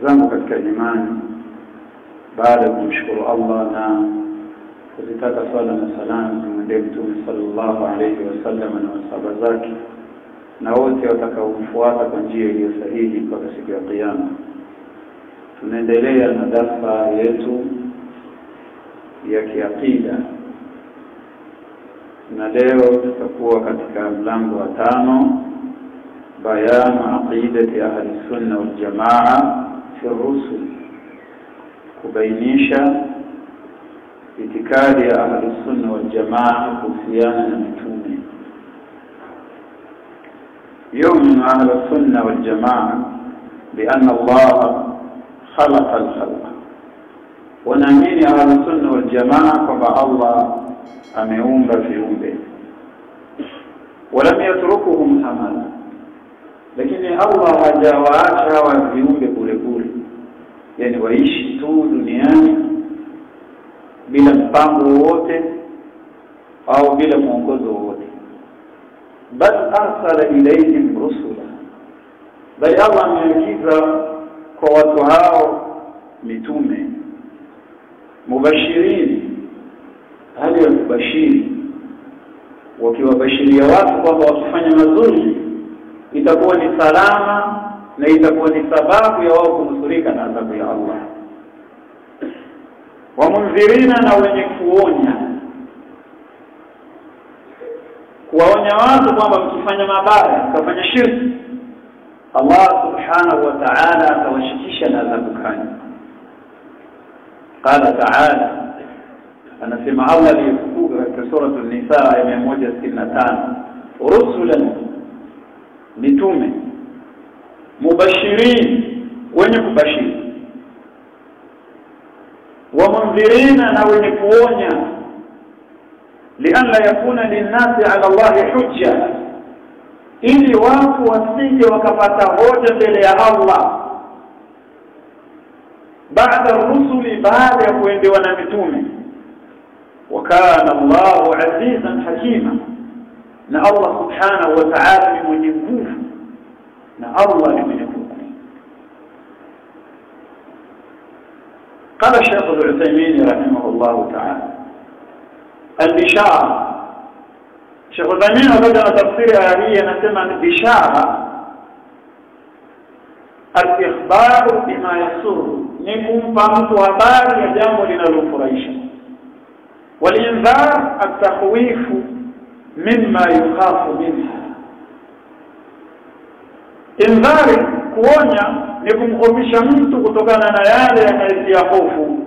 zangu katika imani, baada ya kumshukuru Allah na kuzitaka swala na salamu zimwendee Mtume sallallahu alayhi wasallam na masahaba zake na wote watakaomfuata kwa njia iliyo sahihi mpaka siku ya kiyama. Tunaendelea na darasa yetu ya kiakida, na leo tutakuwa katika mlango wa 5, bayan aqidati ahli sunna wal jamaa fi rusul, kubainisha itikadi ya ahli sunna wal jamaa kuhusiana na mitume. يؤمن أهل السنة والجماعة بأن الله خلق الخلق، ونؤمن أهل السنة والجماعة كما الله أميوم بفيوم، ولم يتركهم حملا، لكن الله جواتها وفيوم بقول يعني وaishi tu duniani bila mpango wote au bila mwongozo wote. بل أرسل إليهم رسلا، بل الله ameagiza kwa watu hao mitume mubashirin, hali ya kubashiri, wakiwabashiria watu kwamba wakifanya mazuri itakuwa ni salama na itakuwa ni sababu ya wao kunusurika na adhabu ya Allah, wa munzirina, na wenye kuonya, kuwaonya watu kwamba mkifanya mabaya, mkafanya shirki, Allah subhanahu wa ta'ala atawashikisha na adhabu kali. Qala ta'ala, anasema Allah aliyefuka katika sura an-Nisa aya 165, rusulan, mitume, mubashirin, wenye kubashiri, wa munzirina, na wenye kuonya, لأن لا يكون للناس على الله حجة، ili watu wasije wakapata hoja mbele ya Allah baada rusuli, baada ya kuendewa na mitume. Wakana Allahu azizan hakima, na Allah subhanahu wa ta'ala ni mwenye nguvu, na Allah ni mwenye nguvu. قال الشيخ العثيمين رحمه الله تعالى البشارة. شيخ العثيمين بدأ تفسير آية نسمى البشارة الإخبار بما يسر، نكون فهمت habari ya jambo linalofurahisha. والإنذار التخويف مما يخاف منها. إنذار kuonya ni kumkhofisha mtu kutokana na yale yanayotia hofu.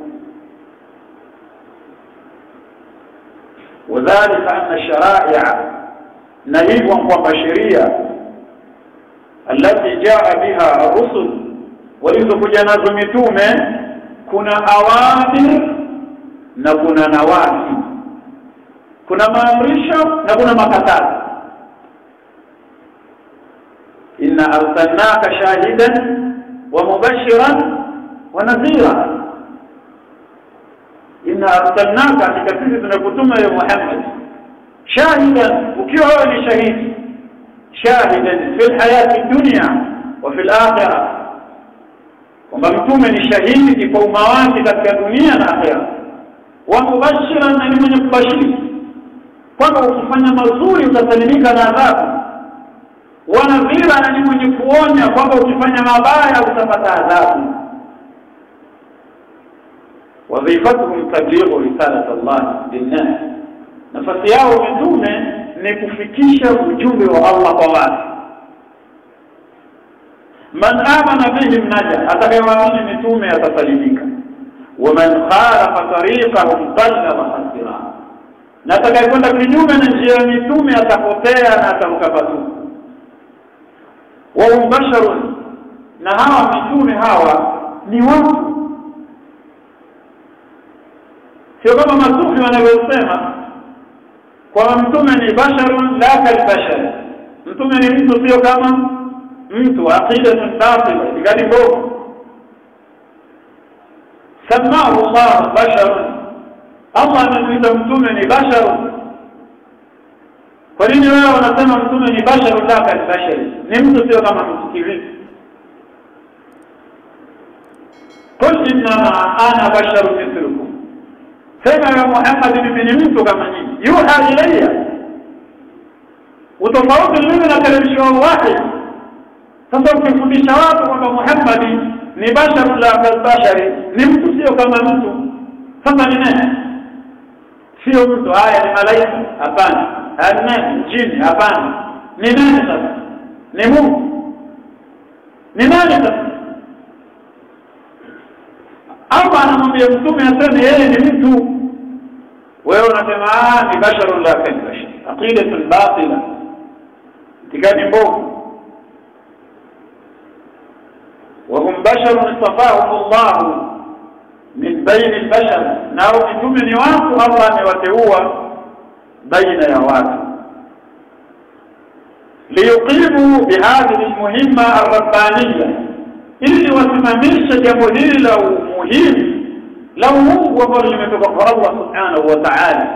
وذلك أن الشرائع نهيب وانقوم شريعة التي جاء بها الرسل ولذلك جناز متومة كنا أوامر نكنا نواهي، كنا مامرشة نكنا مكتاب. إن أرسلناك شاهدا ومبشرا ونذيرا، إنا أرسلناك لكثير tunakutuma ya Muhammad shahidan, ukiwa ni shahidi, shahidan fil hayati dunya wa fil akhirah, kwamba mtume ni shahidi kwa umma wake katika dunia na akhirah, wa mubashiran, na ni mwenye kubashiri kwamba ukifanya mazuri utasalimika na adhabu, wa nadhira, na ni mwenye kuonya kwamba ukifanya mabaya utapata adhabu. وظيفتهم تبليغ رسالة الله للناس، nafasi yao mitume ni kufikisha ujumbe wa Allah kwa watu. Man amana bihim naja, atakayewaamini mitume atasalimika. Wa man khalafa tariqahum dalla wa khasira, na atakayekwenda kinyume na njia ya mitume atapotea na ataruka patupu. Wa hum basharun, na hawa mitume hawa ni watu, sio kama masufi wanavyosema kwa mtume ni basharun la kalbashar. Mtume ni mtu sio kama mtu, aqidatun batila, itikadi mbovu. Samahu Allah basharun, Allah anamuita mtume ni basharun. Kwa nini wewe unasema mtume ni basharun la kalbashar? Ni mtu sio kama mtu kivipi? qul innama ana basharun mithlukum, sema ya Muhammad mimi ni mtu kama nyinyi, yuha ilayya, utofauti mimi na teremsho wahi. Sasa ukifundisha watu kwamba Muhammad ni basharun la kalbashari, ni mtu sio kama mtu, sasa ni nani? Sio mtu, haya ni malaika? Hapana. Hana jini? Hapana. Ni nani sasa? Ni Mungu. Ni nani sasa? Hapa anamwambia mtume aseme yeye ni mtu, wewe unasema ni basharun la kalbashari. Aqidatul batila, itikadi mbovu. وهم بشر اصطفاهم الله من بين البشر، nao mitume ni watu Allah amewateua baina ya watu, liyuqimu bihadhihi almuhimma arrabbaniyya, ili wasimamishe jambo hili la muhimu la Mungu ambalo limetoka kwa Allah subhanahu wa ta'ala.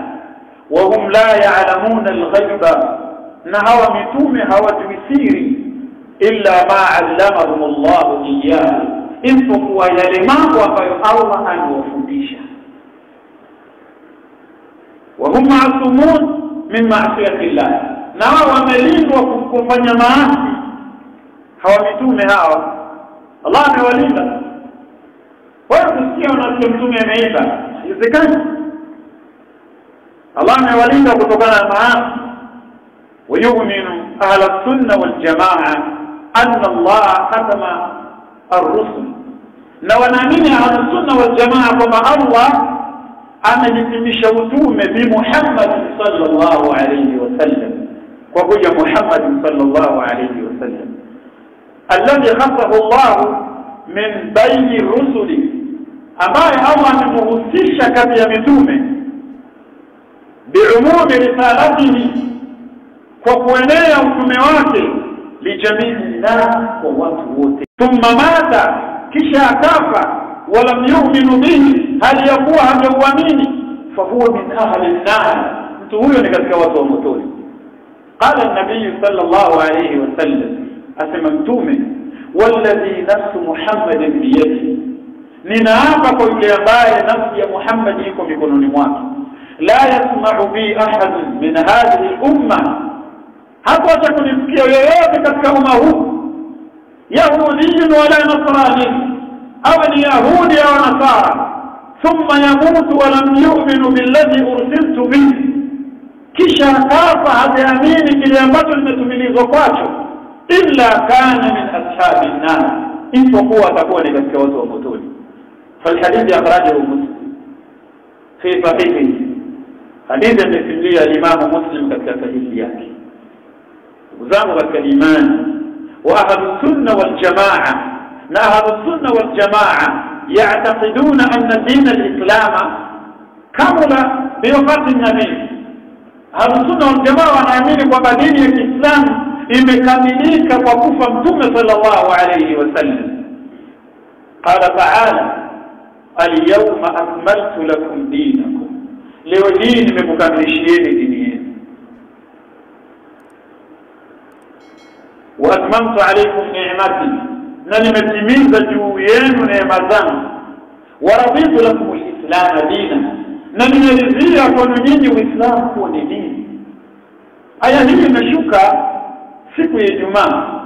Wahum la ya'lamuna alghaiba, na hawa mitume hawajui siri illa ma 'allamahum Allah iyyahu, isipokuwa yale mambo ambayo Allah aliwafundisha. Wa hum ma'sumun min ma'siyati Allah, na wao wamelindwa kufanya maasi. Hawa mitume hawa Allah amewalinda. Wewe kusikia unasikia mtume ameiba, haiwezekani. Allah amewalinda kutokana na maasi. ويؤمن أهل السنة والجماعة أن الله ختم الرسل، لو نؤمن أهل السنة والجماعة كما الله أنا يتمشى وتومه بمحمد صلى الله عليه وسلم، وهو محمد صلى الله عليه وسلم الذي خصه الله من بين الرسل، أما الله مهوسيش كبير متومه بعموم رسالته، kwa kuenea utume wake lijamii na kwa watu wote. Thumma mata, kisha akafa, wala yu'minu bihi, hali yakuwa hajauamini, fa huwa min ahli an-nar, mtu huyo ni katika watu wa motoni. Qala an-nabiy sallallahu alayhi wasallam, asema mtume, walladhi nafsu Muhammadin biyadihi, ninaapa kwa yule ambaye nafsi ya Muhammad iko mikononi mwake, la yasma'u bi ahad min hadhihi al-umma, hata kunisikia yoyote katika umma huu, yahudi wala nasrani, au ni yahudi au nasara, thumma yamutu wa lam yu'minu billadhi ursiltu bihi, kisha kafa hajaamini kile ambacho nimetumilizwa kwacho, illa kana min ashabin nar, isipokuwa atakuwa ni katika watu wa motoni. فالحديث أخرجه مسلم في صحيحه، حديث المسلمية الإمام مسلم كالكفهيات وزامه كالإيمان. وأهل السنة والجماعة، أهل السنة والجماعة يعتقدون أن دين الإسلام كمل بوفاة النبي. أهل السنة والجماعة نؤمن بدين الإسلام إمكانيك وكفى متوم صلى الله عليه وسلم. قال تعالى: اليوم أكملت لكم دينكم، leo hii nimekukamilishieni dini yenu. Wa atmamtu alaykum ni'mati, na nimetimiza juu yenu neema zangu. Wa raditu lakum al-islam dina, na nimeridhia kwenu nyinyi Uislamu kuwa ni dini. Aya hii imeshuka siku ya Ijumaa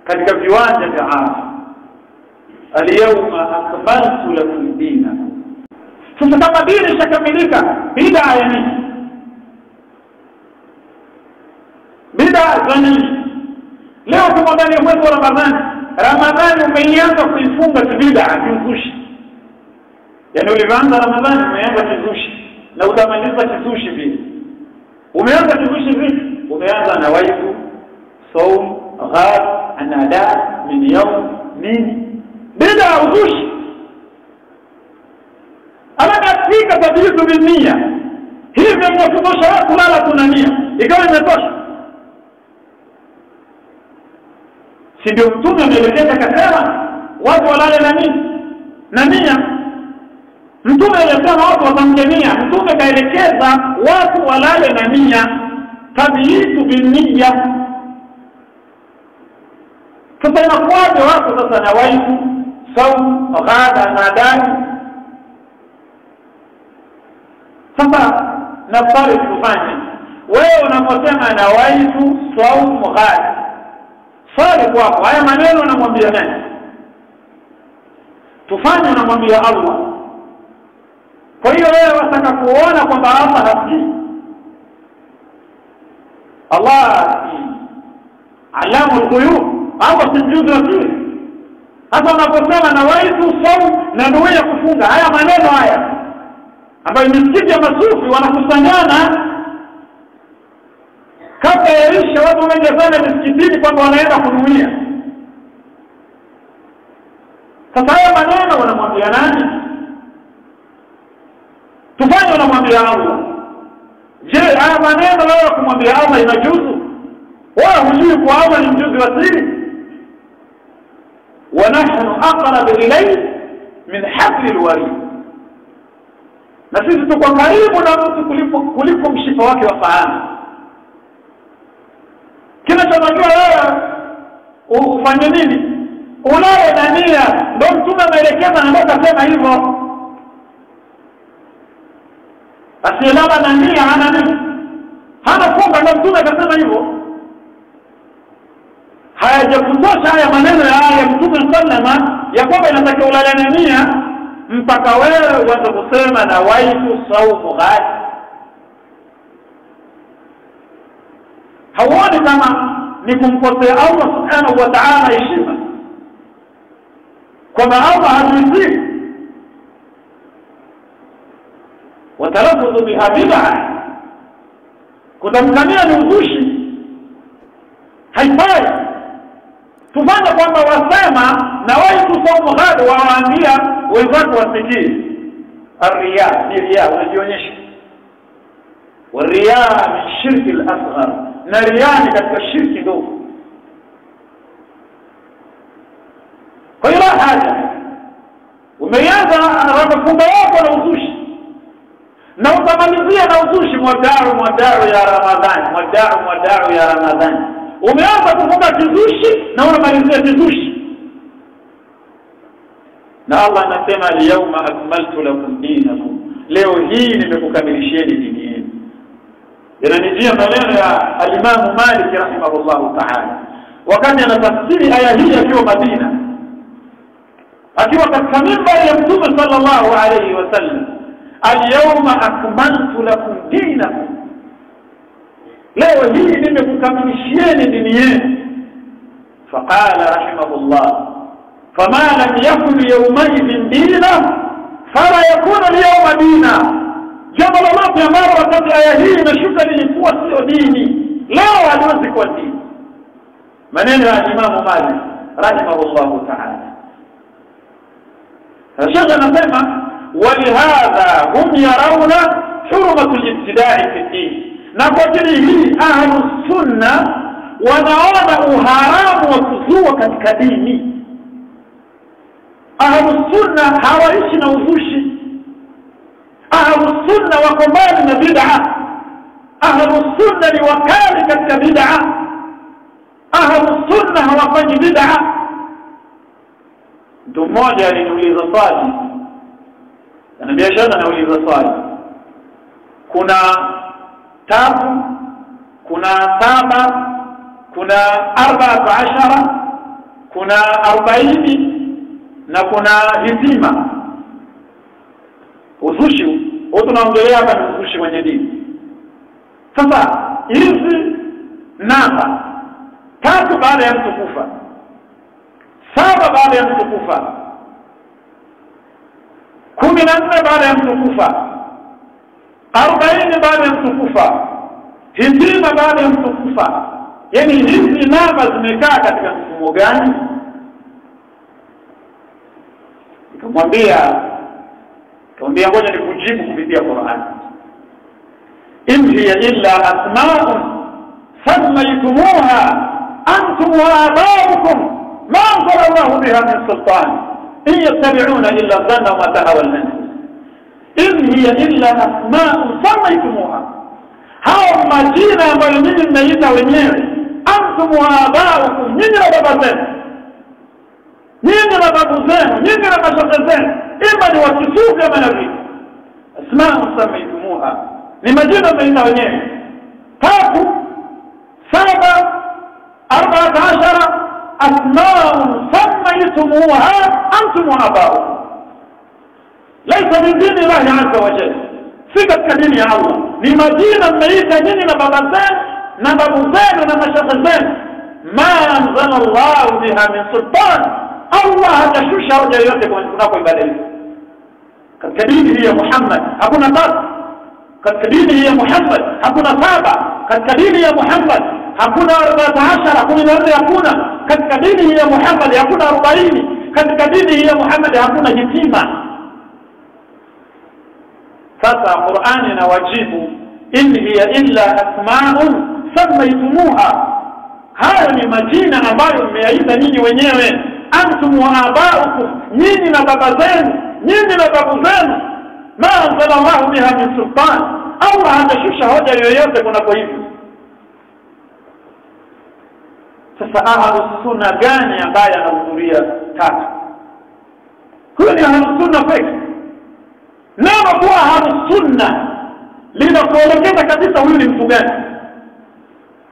katika viwanja vya Arafa. Al-yawma akmaltu lakum dinakum. Sasa kama dini ishakamilika, bid'a ya nini? Bid'a gani? Leo tuko ndani ya mwezi wa Ramadhani. Ramadhani umeianza kuifunga bid'a, kizushi. Yaani ulianza Ramadhani umeanza kizushi na utamaliza kizushi vipi? Umeanza kizushi vipi? Umeanza na waifu, saum, ghad, anada, min yawm, nini? Bid'a uzushi. Anafika tabiitu binia. Hivi mnakutosha watu kulala kunania. Ikawa imetosha. Si ndio mtume ameelekeza kasema watu walale na nini? Na nia. Mtume alisema watu watamkemia. Mtume kaelekeza watu walale na nia. Tabiitu binia. Sasa inakuwaje watu sasa na waifu, saum ghada nadani. Sasa nafari kufanya wewe unaposema na waitu saum ghada, swali kwako, haya maneno unamwambia nani? Tufanye unamwambia Allah. Kwa hiyo wewe wataka kuona kwamba Allah hasikii? Allah alamul ghuyub, Allah si mjuzi wa siri. Hata unaposema na waitu saum na ndio kufunga, haya maneno haya ambayo misikiti ya masufi wanakusanyana kabla ya isha, watu wengi sana misikitini kwamba wanaenda kunuia. Sasa haya maneno wanamwambia nani? Tufanye unamwambia Allah. Je, haya maneno wewe kumwambia Allah inajuzu? Wewe hujui kwa Allah ni mjuzi wa siri? Wa nahnu aqrab ilayhi min hablil warid, na sisi tuko karibu na mtu kuliko mshipa wake wa fahamu. Kinachojua wewe ufanye nini? Ulale na nia, ndio Mtume ameelekeza na ndio akasema hivyo. Asiyelala na nia hana nini? Hana funga, ndio Mtume akasema hivyo. Hayajakutosha haya maneno ya Mtume sallama ya kwamba inatakiwa ulale na nia mpaka wewe uanze kusema na waitu saumu ghad. Hauoni kama ni kumkosea Allah subhanahu wa ta'ala heshima, kwamba Allah hajuzi? Watalafuzu biha bid'a, kutamkania ni uzushi, haifai. Tufanye kwamba wasema na waitu saumu ghad, waambia wenzako wasikie. Ar-riya ni riya, unajionyesha. Wa-riya min shirki al-asghar, na riya ni katika shirki ndogo. Kwa hiyo haja umeanza kufunga wako na uzushi, na utamalizia na uzushi. Mwadau ya Ramadhani, mwadau ya Ramadhani. Umeanza kufunga kizushi na unamalizia kizushi. Na Allah anasema al-yawma akmaltu lakum dinakum, leo hii nimekukamilishieni dini yenu. Yananijia maneno ya al-Imam Malik rahimahullah ta'ala wakati anatafsiri aya hii akiwa Madina, akiwa katika mimbari ya Mtume sallallahu alayhi wasallam, al-yawma akmaltu lakum dinakum, leo hii nimekukamilishieni dini yenu. Faqala rahimahullah fama lam yakun yawmaidhin dina fala yakunu al-yawma dina. Jambo lolote ambalo wakati aya hii imeshuka lilikuwa sio dini, leo haliwezi kuwa dini. Maneno ya Imam Malik rahimahullah ta'ala. Sheikh anasema walihadha hum yarawna hurmatu al-ibtida'i fi din, na kwa ajili hii ahlus sunna wanaona uharamu wa kuzua katika dini. Ahlus sunna hawaishi na uzushi. Ahlus sunna wako mbali na bid'a. Ahlus sunna ni wakali katika bid'a. Ahlus sunna hawafanyi bid'a. Mtu mmoja aliniuliza swali, ananiambia shana, nauliza swali, kuna 3, kuna 7, kuna 14, kuna 40 na kuna hitima. Uzushi wote tunaongelea hapa ni uzushi kwenye dini. Sasa hizi namba 3 baada ya mtu kufa, 7 baada ya mtu kufa, 14 baada ya mtu kufa, 40 baada ya mtu kufa, hitima baada ya mtu kufa, yani hizi namba zimekaa katika mfumo gani? Nikamwambia ngoja nikujibu kupitia Qur'an. In hiya illa asma'un sammaytumuha antum wa aba'ukum ma anzala Allahu biha min sultan in yattabi'una illa dhanna wa tahawa an-nafs. In hiya illa asma'un sammaytumuha, hao majina ambayo nyinyi mnaita wenyewe, antum wa aba'ukum, nyinyi na baba zenu. nyinyi na babu zenu, nyinyi na mashoga zenu, ima ni wakisufi ama nabii. Asma samaitumuha, ni majina mmeita wenyewe. 3 7 14 asma'un sammaytumuha antum wa aba'ukum, laysa min dini Allahi azza wa jalla, si katika dini ya Allah. Ni majina mmeita nyinyi na baba zenu na babu zenu na mashoga zenu. Ma anzala Allah biha min sultan, Allah hajashusha hoja yoyote kunako ibada hiyo. Katika dini hii ya Muhammad hakuna tatu, katika dini hii ya Muhammad hakuna 7, katika dini ya Muhammad hakuna 14, 14 hakuna, katika dini hii ya Muhammad hakuna 40, katika dini hii ya Muhammad hakuna hitima. Sasa Qur'ani inawajibu, in hiya illa asma'un sammaytumuha, hayo ni majina ambayo mmeyaita ninyi wenyewe. Antum wa aba'ukum, nyinyi na baba zenu, nyinyi na babu zenu. Ma anzala Allah biha min sultan, Allah hajashusha hoja yoyote kunako hivyo. Sasa ahlus sunna gani ambaye anahudhuria 3? Huyo ni ahlus sunna pekee. Neno kwa ahlus sunna linakuelekeza kabisa huyu ni mtu gani.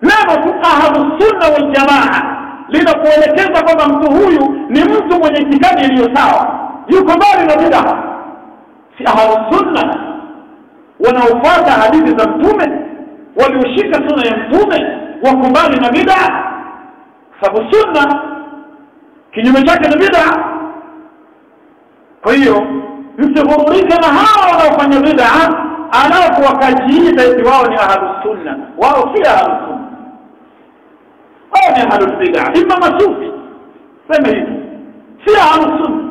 Neno tu ahlus sunna wal jamaa linakuelekeza kwamba mtu huyu ni mtu mwenye itikadi iliyo sawa, yuko mbali na bid'a. Si ahlus sunna wanaofuata hadithi za mtume, walioshika sunna ya mtume, wako mbali na bid'a. Sababu sunna kinyume chake ni bid'a. Kwa hiyo msihururike na hao wanaofanya bid'a alafu wakajiita eti wao ni ahlus sunna. Wao si ahlus sunna, wao ni ahlul bid'a, imma masufi. Sema hivi, si ahlus sunna.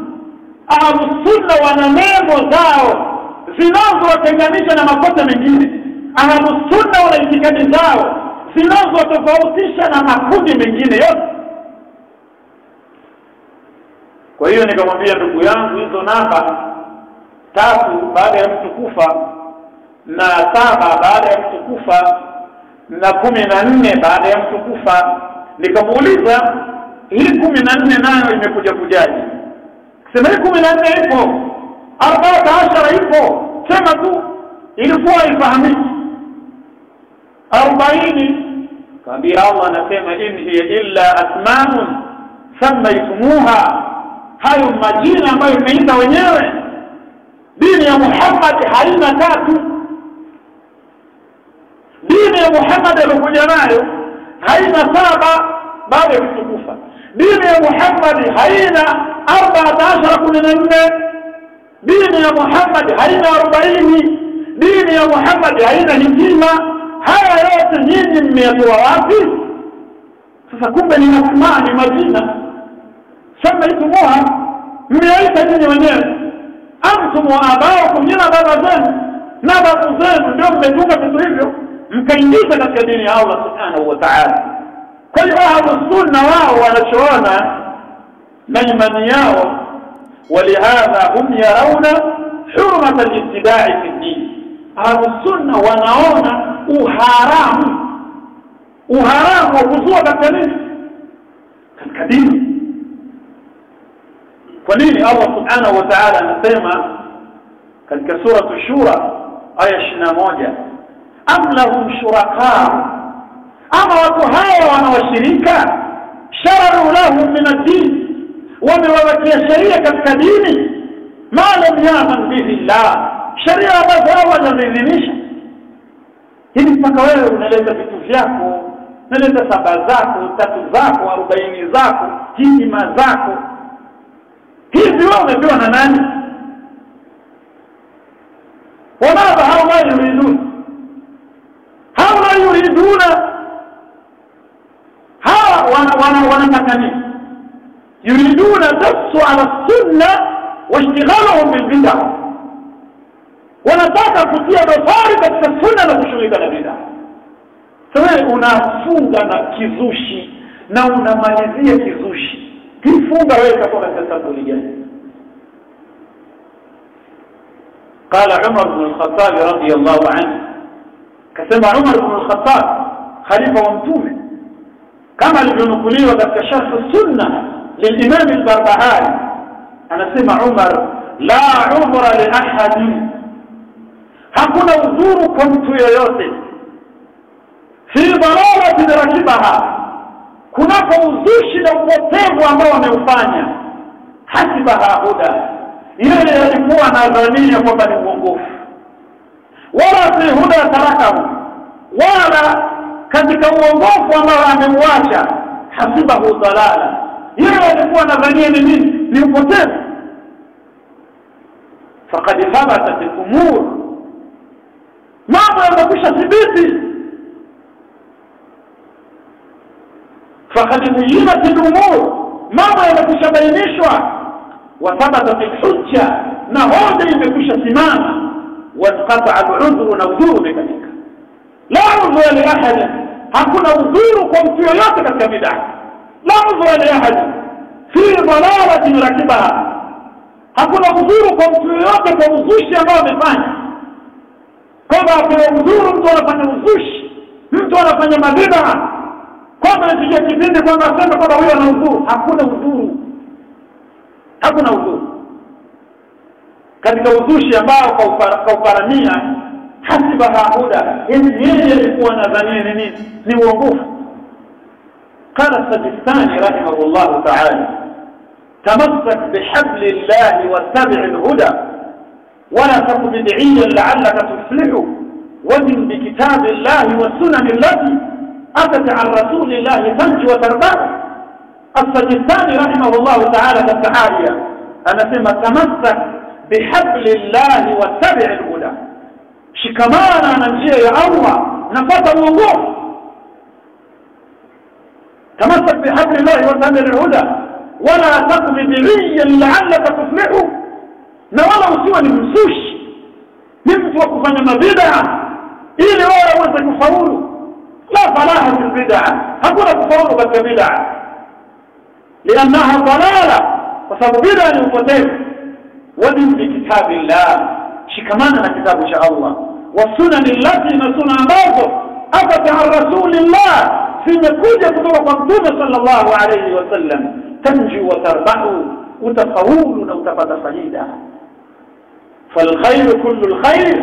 Ahlus sunna wana nembo zao zinazowatenganisha na makosa mengine. Ahlus sunna wana itikadi zao zinazotofautisha na makundi mengine yote. Kwa hiyo nikamwambia ndugu yangu, hizo namba 3 baada ya mtu kufa na 7 baada ya mtu kufa na 14 baada ya mtu kufa, nikamuuliza hii 14 nayo imekuja kujaje? Sema hii 14 ipo, 14 ipo, sema tu ilikuwa ifahamiki. 40 kabla Allah anasema in hiya illa asma'un sammaytumuha, hayo majina ambayo mmeita wenyewe. Dini ya Muhammad haina 3. Dini ya Muhammad alikuja nayo haina 7 baada ya kufa. Dini ya Muhammad haina 14 14. Dini ya Muhammad haina 40. Dini ya Muhammad haina hitima. Haya yote nyinyi mmeyatoa wapi? Sasa kumbe ni asma, ni majina. Sammaytumuha, mmeyaita nyinyi wenyewe. Antum wa aba'ukum, nyinyi baba zenu na babu zenu ndio mmetunga vitu hivyo, mkaingiza katika dini ya Allah subhanahu wa ta'ala. Kwa hiyo ahlus sunna wao wanachoona na imani yao, walihadha hum yarawna hurmata al-ittiba'i fi din. Ahlus sunna wanaona uharamu wa kuzua katika nini? Katika dini. Kwa nini Allah subhanahu wa ta'ala anasema katika sura Ash-Shura aya 21, am lahum shuraka, ama watu hawa wanawashirika, shararu lahum min ad-din, wamewapatia sheria katika dini, ma lam ya'man bihi Allah, sheria ambazo Allah hajaidhinisha. Hivi mpaka wewe unaleta vitu vyako, unaleta 7 zako, 3 zako, 40 zako, hitima zako, hizi wewe umepewa na nani? Wama hawa yuridun, hawa yuriduna, hawa wanataka nini? Yuriduna dasu ala sunna wa ishtighaluhum bil bid'ah, wanataka kutia dosari katika sunna na kushughulika na bid'ah. Sasa unafunga na kizushi na unamalizia kizushi. Kifunga wewe kama unataka gani? قال عمر بن الخطاب رضي الله عنه، كما عمر بن الخطاب خليفة ومتومة كما لجنقليه وكشف السنة للإمام البربهاري anasema Umar la udhra li ahadin, hakuna udhuru kwa mtu yeyote fi dalalati rakibaha, kunako uzushi na upotevu ambao ameufanya, hasibaha huda, yeye alikuwa anadhania kwamba ni uongofu, wala fi huda tarakahu, wala katika uongofu ambao ameuacha hasibahu dalala, yeye alikuwa anadhania ni nini? Ni upotevu. Faqad thabatat al-umur, mambo yamekwisha thibiti. Faqad buyyinat al-umur, mambo yamekwisha bainishwa. Wa thabatat al-hujja, na hoja imekwisha simama. Wa qata'a al-udhru, na udhuru bikatika. La udhra li ahad, hakuna udhuru kwa mtu yoyote katika bid'a. La udhra li ahad fi dalalatin rakibaha, hakuna udhuru kwa mtu yoyote kwa uzushi ambao amefanya. Kama kwa udhuru mtu anafanya uzushi, mtu anafanya mabid'a, kama ndio kipindi kwamba asema kwamba huyo ana udhuru, hakuna udhuru. Hakuna udhuru katika uzushi ambao kwa ufaramia hasibaha huda, yeye alikuwa anadhania nini? Ni uongofu. قال السجستاني رحمه الله تعالى تمسك بحبل الله واتبع الهدى ولا تكن بدعيا لعلك تفلح، وزن بكتاب الله والسنن التي أتت عن رسول الله تنجو وتربح. السجستاني رحمه الله تعالى كالتعالية أنا سمى تمسك بحبل الله واتبع الهدى، شكمانا ننجيه يا الله نفت الوضوح. تمسك بحبل الله واتبع الهدى ولا تكن بدعيا لعلك تفلح، na wala usiwe ni msushi, ni mtu wa kufanya mabid'a ili wewe uweze kufaulu. La falaha fil bid'a, hakuna kufaulu katika bid'a, liannaha dalala, kwa sababu bid'a ni upotevu. Wadin bi kitabillah, shikamana na kitabu cha Allah, wa sunani allati, na sunna ambazo atata an rasulillah, zimekuja kutoka kwa Mtume sallallahu alayhi wasallam, tanju wa tarbahu, utafaulu na utapata faida. فالخير كل الخير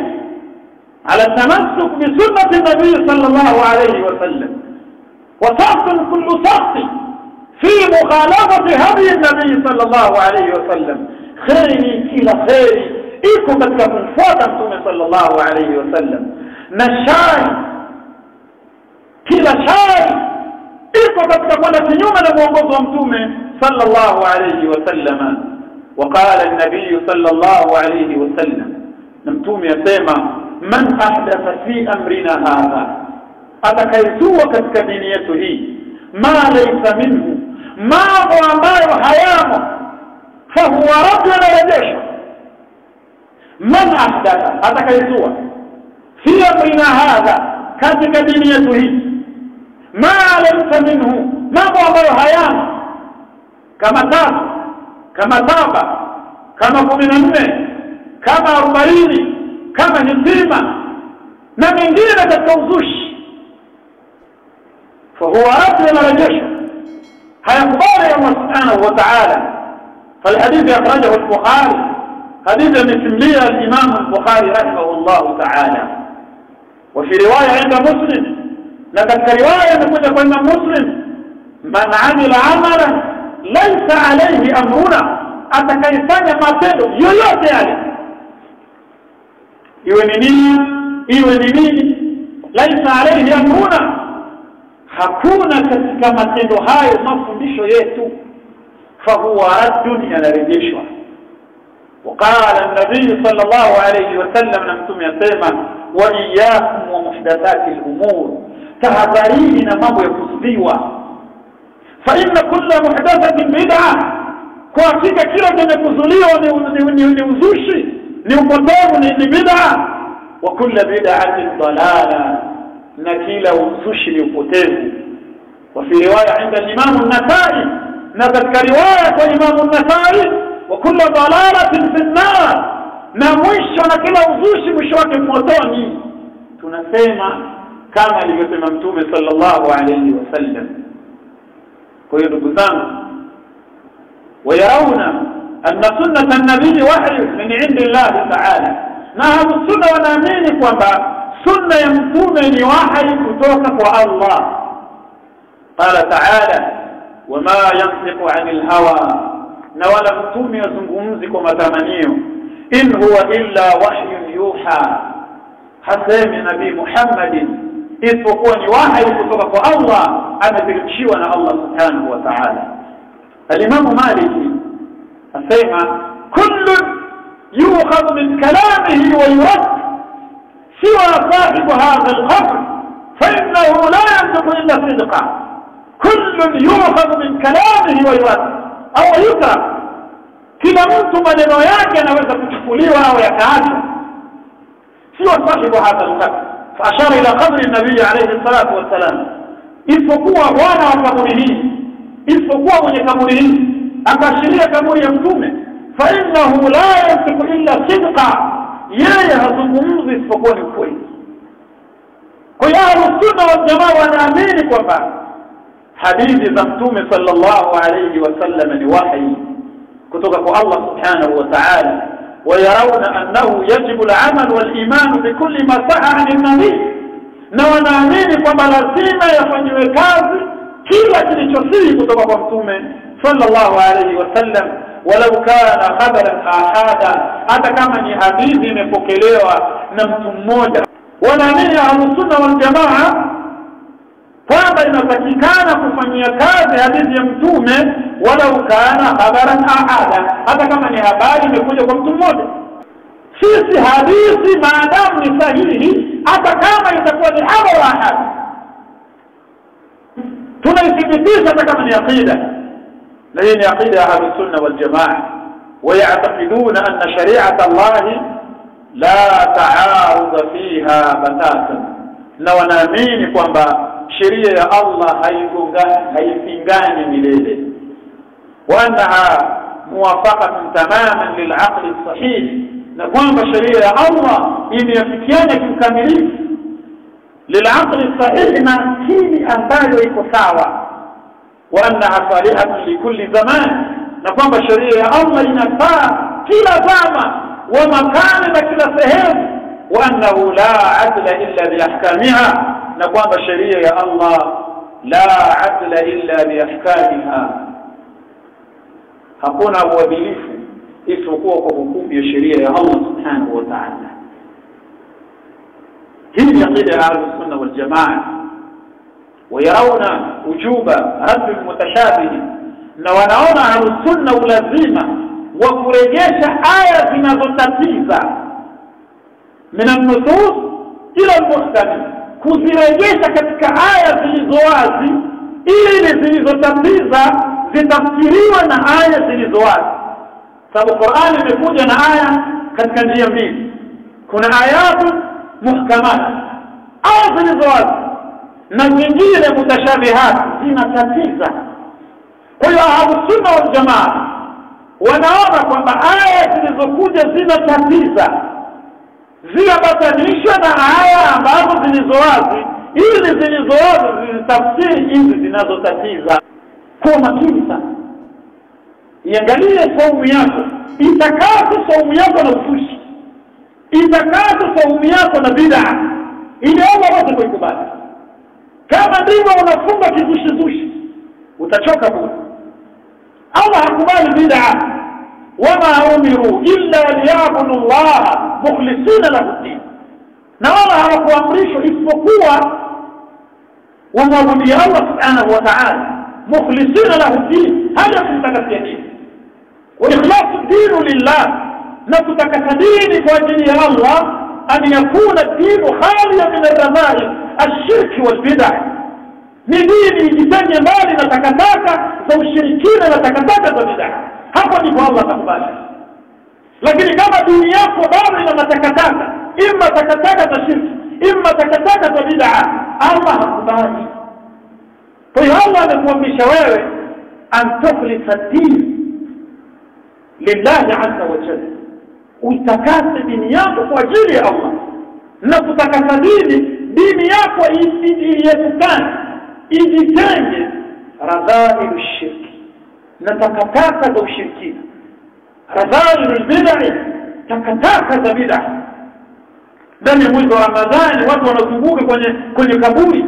على التمسك بسنة النبي صلى الله عليه وسلم، وسخط كل سخط في مخالفة هدي النبي صلى الله عليه وسلم. خيري كلا خيري إيكو بدك من فوتا صلى الله عليه وسلم، نشاي كلا شاي إيكو بدك من تنيوم نموضوط ومتومة صلى الله عليه وسلم. وقال النبي صلى الله عليه وسلم، نمتوم يسمى من أحدث في أمرنا هذا، أتكيسوا كتكدينيته ما ليس منه، ما هو أمار حيامه فهو رجل لديه. من أحدث أتكيسوا في أمرنا هذا كتكدينيته ما ليس منه، ما هو أمار حيامه، كما تاب kama 7 kama 14 kama 40 kama hitima na mengine katika uzushi, فهو رد مرجش هيقبل الله سبحانه وتعالى. فالحديث أخرجه البخاري، حديث مسلمية الإمام البخاري رحمه الله تعالى. وفي رواية عند مسلم، لكن رواية نقول إمام مسلم من عمل عملا ليس عليه أمرنا، atakayefanya matendo yoyote yale, iwe ni nini, laisa alayhi amruna, hakuna katika matendo hayo mafundisho yetu, fahuwa raddun, yanarejeshwa. وقال النبي صلى الله عليه وسلم نمتم يسمى وإياكم ومحدثات الأمور، تهذرين mambo ya kusidiwa. فإن كل محدثة بدعة، kwa hakika kila chenye kuzuliwa ni uzushi, ni upotevu, ni bid'a. Wa kullu bid'atin dalala, na kila uzushi ni upotevu. Wa fi riwaya inda Imam an-Nasa'i, na katika riwaya kwa Imam an-Nasa'i, wa kullu dalalatin fi an-nar, na mwisho na kila uzushi mwisho wake motoni. Tunasema kama alivyosema Mtume sallallahu alayhi wasallam. Kwa hiyo ndugu zangu, ويرون أن سنة النبي وحي من عند الله تعالى. نعم السنة ونامين kwamba sunna ya mtume ni wahi kutoka kwa Allah. قال تعالى وما ينطق عن الهوى na wala mtume yazungumzi kwa matamanio. In huwa illa wahyun yuha, hasemi nabii Muhammad isipokuwa ni wahi kutoka kwa Allah, ameteremshiwa na Allah subhanahu wa ta'ala. Al-Imam Maliki asema kullu yu'khadhu min kalamihi wa yurad siwa sahibu hadha al-qabr fa innahu la yantiqu illa sidqa. Kullu yu'khadhu min kalamihi wa yurad au yuka, kila mtu maneno yake anaweza kuchukuliwa au yakaachwa, sio sahibu hadha al-qabr. فاشار الى قبر النبي عليه الصلاه والسلام, isipokuwa bwana wa kaburi hii, isipokuwa mwenye kaburi hii akashiria kaburi ya mtume, fa innahu la yantiqu illa sidqa, yeye hazungumzi isipokuwa ni kweli. Kwa hiyo Ahlus-Sunna wal Jamaa wanaamini kwamba hadithi za mtume sallallahu alayhi wasallam ni wahi kutoka kwa Allah subhanahu wa ta'ala. ويرون أنه يجب العمل والإيمان بكل ما صح عن النبي, na wanaamini kwamba lazima yafanywe kazi kila kilichosihi kutoka kwa mtume sallallahu alayhi wasallam, walau kana khabaran ahada, hata kama ni hadithi imepokelewa na mtu mmoja. Wanaamini Ahlus-Sunna wal Jamaa kwamba inatakikana kufanyia kazi hadithi ya mtume walau kana khabaran ahada, hata kama ni habari imekuja kwa mtu mmoja. Sisi hadithi maadamu ni sahihi, hata kama itakuwa ni habari ahad, tunaithibitisha hata kama ni aqida. Na hii ni aqida ya Ahlus-Sunna wal Jamaa. ويعتقدون أن شريعة الله لا تعارض فيها بتاتا, na wanaamini kwamba sheria ya Allah haipingani milele, وأنها موافقة تماما للعقل الصحيح, na kwamba sheria ya Allah imeafikiana kikamilifu lil'aqli sahih, na akili ambayo iko sawa. وأنها صالحة لكل زمان, na kwamba sheria ya Allah inafaa kila zama wa makani na kila sehemu. وأنه لا عدل إلا بأحكامها, na kwamba sheria ya Allah la adla illa biahkamiha, hakuna uadilifu isipokuwa kwa hukumu ya sheria ya Allah subhanahu wa ta'ala. Hii ni aqida ya Ahlus-Sunna wal Jamaa. Wayarawna wujuba radd al-mutashabih, na wanaona Ahlus-Sunna ulazima wa kurejesha aya zinazotatiza min an-nusus ila al-muhkam, kuzirejesha katika aya zilizowazi ili zilizotatiza zitafsiriwa na aya zilizowazi. Sababu Qur'an imekuja na aya katika njia mbili, kuna ayatu muhkamat, aya zilizowazi, na nyingine mutashabihat, zinatatiza. Kwa hiyo Ahlus-Sunna wal Jamaa wanaona kwamba aya zilizokuja zinatatiza ziambatanishwe na aya ambazo zilizowazi, ili zilizowazi zitafsiri hizi zinazotatiza. Kwa makini sana, iangalie saumu yako, itakase saumu yako na ufushi, itakase saumu yako na bid'a, ili Allah wote kuikubali. Kama ndivyo unafunga kizushi, utachoka bure. Allah hakubali bid'a, wama umiru illa liyabudu Allah mukhlisina lahu din, na wala hawakuamrishwa isipokuwa wamwabudu Allah subhanahu wa ta'ala mukhlisina lahu din, hada kumtakasia dini. Wa ikhlasu dinu lillah, na kutakasa dini kwa ajili ya Allah, an yakuna dinu khaliya min ar-radha'i ash-shirk wal bid'ah, ni dini ijitenge mbali na takataka za ushirikina na takataka za bid'ah. Hapo ndipo Allah atakubali. Lakini kama dini yako bado ina matakataka, imma takataka za shirki, imma takataka za bid'ah, Allah hakubali. Kwa hiyo Allah anakuamrisha wewe an tukhlisa din lillahi azza wa jalla, utakase dini yako kwa ajili ya Allah, na kutakasa dini yako isijitenge radha'i shirki, na takataka za ushirikina, radhailul bid'ah, takataka za bid'ah. Ndani ya mwezi wa Ramadhani watu wanazunguka kwenye kaburi.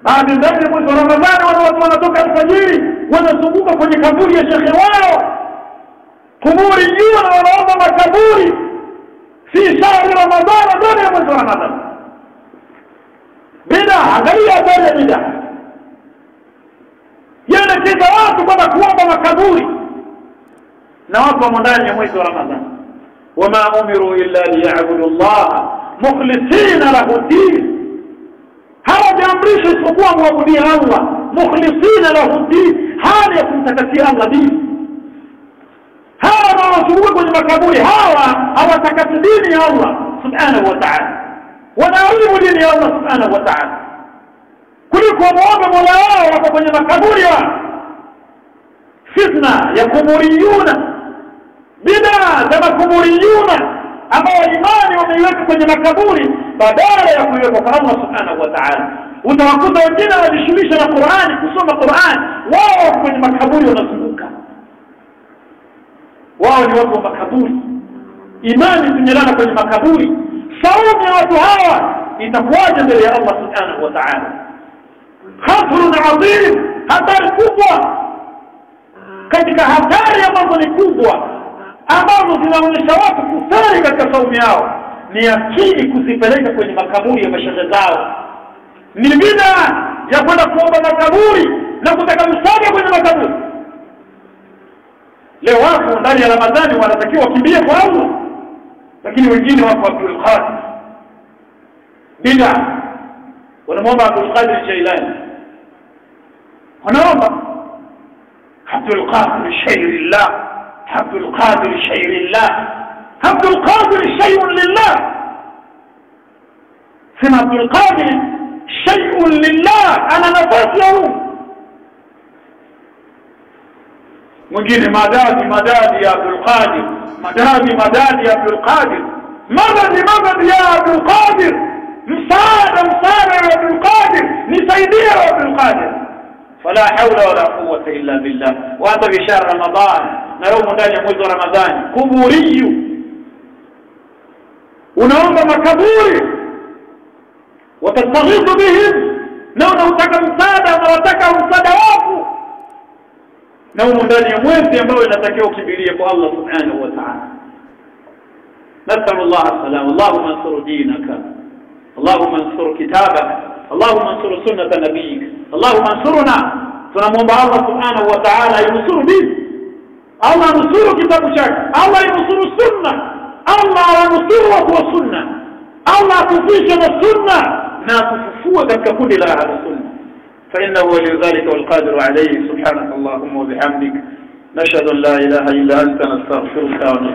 Baada ya mwezi wa Ramadhani watu wanatoka alfajiri wanazunguka kwenye kaburi ya shekhe wao. Kuburi juu na wanaomba makaburi fi shahri Ramadhani, ndani ya mwezi wa Ramadhani. Bid'ah, angalia habari ya bid'ah. Yanakeza watu kwenda kuomba makaburi na watu wa ndani ya mwezi wa Ramadhani. Wama umiru illa liya'budu Allah mukhlisina lahu din. Hawajaamrishwa isipokuwa muabudia Allah mukhlisina lahu din, hali ya kumtakasia Allah dini. Hawa wanaozunguka kwenye makaburi hawatakasi dini ya Allah subhanahu wa ta'ala, wanaalimu dini ya Allah subhanahu wa ta'ala, kuliko muombe Mola wao wako kwenye makaburi. Fitna ya kuburiyuna, bid'a za kuburiyuna ambao imani wameiweka kwenye makaburi badala ya kuiweka kwa Allah subhanahu wa ta'ala. Utawakuta wengine wanajishughulisha na Qur'ani, kusoma Qur'ani, wao kwenye makaburi wanazunguka. Wao ni watu wa makaburi, imani zimelala kwenye makaburi. Saumu ya watu hawa itakuwaje mbele ya Allah subhanahu wa ta'ala? Khatrun adhim, hatari kubwa. Katika hatari ambazo ni kubwa ambazo zinaonyesha watu kufari katika saumu yao ni akili kuzipeleka kwenye makaburi ya mashehe zao. Ni bid'a ya kwenda kuomba makaburi na kutaka msaada kwenye makaburi. Leo watu ndani ya Ramadhani wanatakiwa wakimbie kwa Allah, lakini wengine wako Abdul Qadir bid'a, wanaomba Abdul Qadir Jailani, wanaomba Abdul Qadir shay'illah, Abdul Qadir shay'illah, Abdul Qadir shay'un lillah. Sema Abdul Qadir shay'un lillah, ana nafasi yao. Mwingine madadi ya Abdul Qadir, madadi ya Abdul Qadir, madadi ya Abdul Qadir, msaada ya Abdul Qadir, nisaidie Abdul Qadir. Fala hawla wala quwwata illa billah. Wa anta bi shahr Ramadan, na leo ndani ya mwezi wa Ramadhani, kuburiyu, unaomba makaburi, watastaghithu bihim, na unataka msaada, unataka msaada wako, na ndani ya mwezi ambao inatakiwa ukimbilie kwa Allah subhanahu wa ta'ala. نسأل الله السلام. اللهم انصر دينك، اللهم انصر كتابك، اللهم انصر سنة نبيك، اللهم انصرنا. tunamwomba Allah subhanahu wa ta'ala yunusuru dini, Allah nusuru kitabu chake, Allah yunusuru sunna, Allah anusuru watu wa sunna, Allah atufishe na sunna na atufufue katika kundi la ahli sunna. فإنه ولذلك والقادر عليه. سبحانك اللهم وبحمدك، نشهد أن لا إله إلا أنت، نستغفرك ونتوب